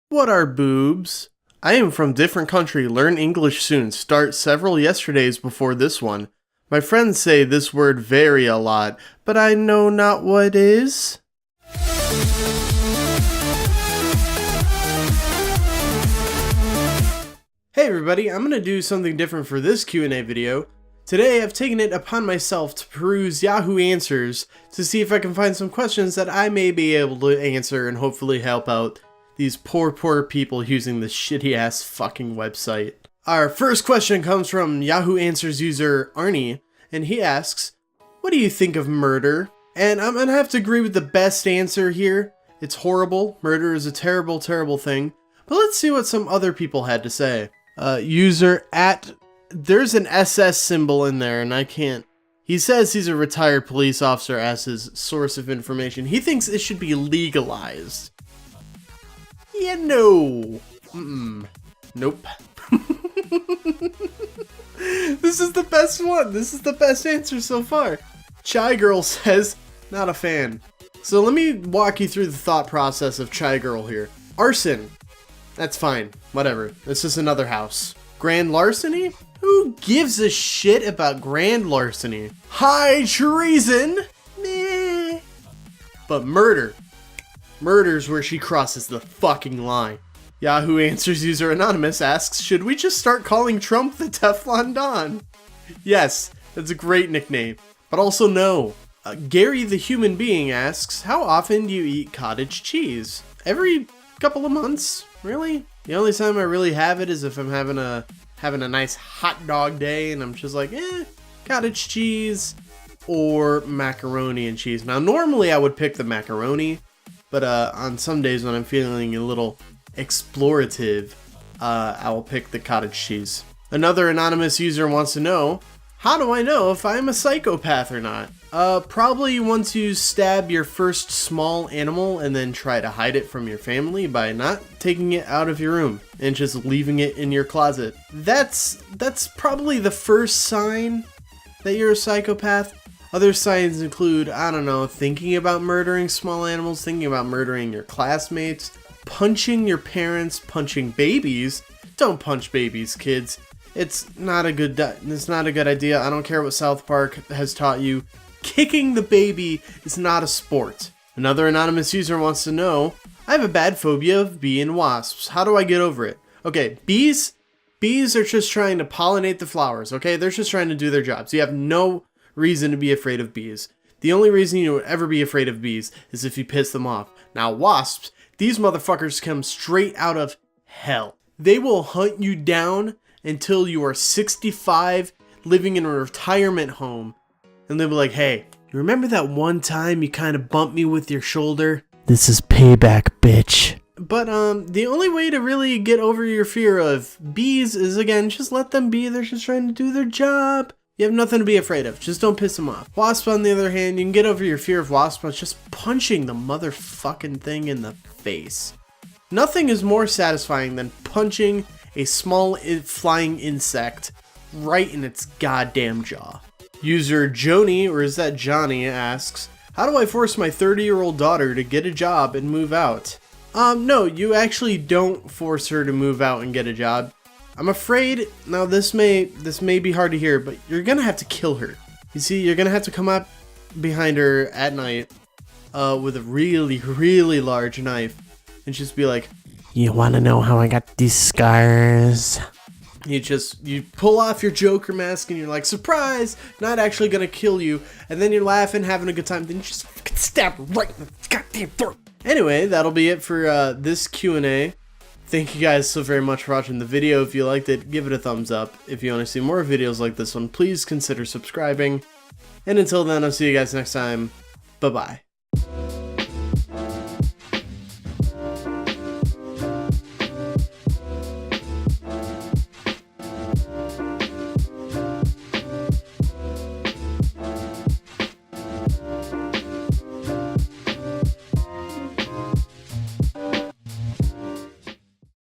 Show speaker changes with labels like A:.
A: What are boobs? I am from different country, learn English soon, start several yesterdays before this one. My friends say this word vary a lot, but I know not what is. Hey everybody, I'm gonna do something different for this Q&A video. Today I've taken it upon myself to peruse Yahoo Answers to see if I can find some questions that I may be able to answer and hopefully help out these poor people using this shitty ass fucking website. Our first question comes from Yahoo Answers user Arnie, and he asks, what do you think of murder? And I'm gonna have to agree with the best answer here. It's horrible. Murder is a terrible, terrible thing. But let's see what some other people had to say. There's an SS symbol in there and I can't. He says he's a retired police officer as his source of information. He thinks it should be legalized. Yeah, no. Nope. This is the best one. This is the best answer so far. Chai Girl says, not a fan. So let me walk you through the thought process of Chai Girl here. Arson. That's fine. Whatever. It's just another house. Grand larceny? Who gives a shit about grand larceny? High treason? Meh. But murder. Murder's where she crosses the fucking line. Yahoo Answers user Anonymous asks, should we just start calling Trump the Teflon Don? Yes, that's a great nickname. But also no. Gary the Human Being asks, how often do you eat cottage cheese? Every couple of months, really? The only time I really have it is if I'm having a nice hot dog day and I'm just like, cottage cheese or macaroni and cheese. Now normally I would pick the macaroni, but on some days when I'm feeling a little explorative, I will pick the cottage cheese. Another anonymous user wants to know, how do I know if I'm a psychopath or not? Probably once you stab your first small animal and then try to hide it from your family by not taking it out of your room and just leaving it in your closet. That's probably the first sign that you're a psychopath. Other signs include, I don't know, thinking about murdering small animals, thinking about murdering your classmates, punching your parents, punching babies. Don't punch babies, kids. It's not a good idea. I don't care what South Park has taught you. Kicking the baby is not a sport. Another anonymous user wants to know, I have a bad phobia of bee and wasps. How do I get over it? Okay, bees are just trying to pollinate the flowers, okay? They're just trying to do their jobs. You have no reason to be afraid of bees. The only reason you would ever be afraid of bees is if you piss them off. Now wasps, these motherfuckers come straight out of hell. They will hunt you down until you are 65, living in a retirement home. And they'll be like, hey, you remember that one time you kind of bumped me with your shoulder? This is payback, bitch. But the only way to really get over your fear of bees is, again, just let them be. They're just trying to do their job. You have nothing to be afraid of. Just don't piss them off. Wasp, on the other hand, you can get over your fear of wasps by just punching the motherfucking thing in the face. Nothing is more satisfying than punching a small flying insect right in its goddamn jaw. User Joni, or is that Johnny, asks, how do I force my 30-year-old daughter to get a job and move out? No, you actually don't force her to move out and get a job. I'm afraid, now this may be hard to hear, but you're gonna have to kill her. You see, you're gonna have to come up behind her at night with a really, really large knife and just be like, you wanna know how I got these scars? You pull off your Joker mask and you're like, surprise, not actually gonna kill you, and then you're laughing, having a good time, then you just fucking stab her right in the goddamn throat. Anyway, that'll be it for this Q&A. Thank you guys so very much for watching the video. If you liked it, give it a thumbs up. If you want to see more videos like this one, please consider subscribing. And until then, I'll see you guys next time. Bye-bye.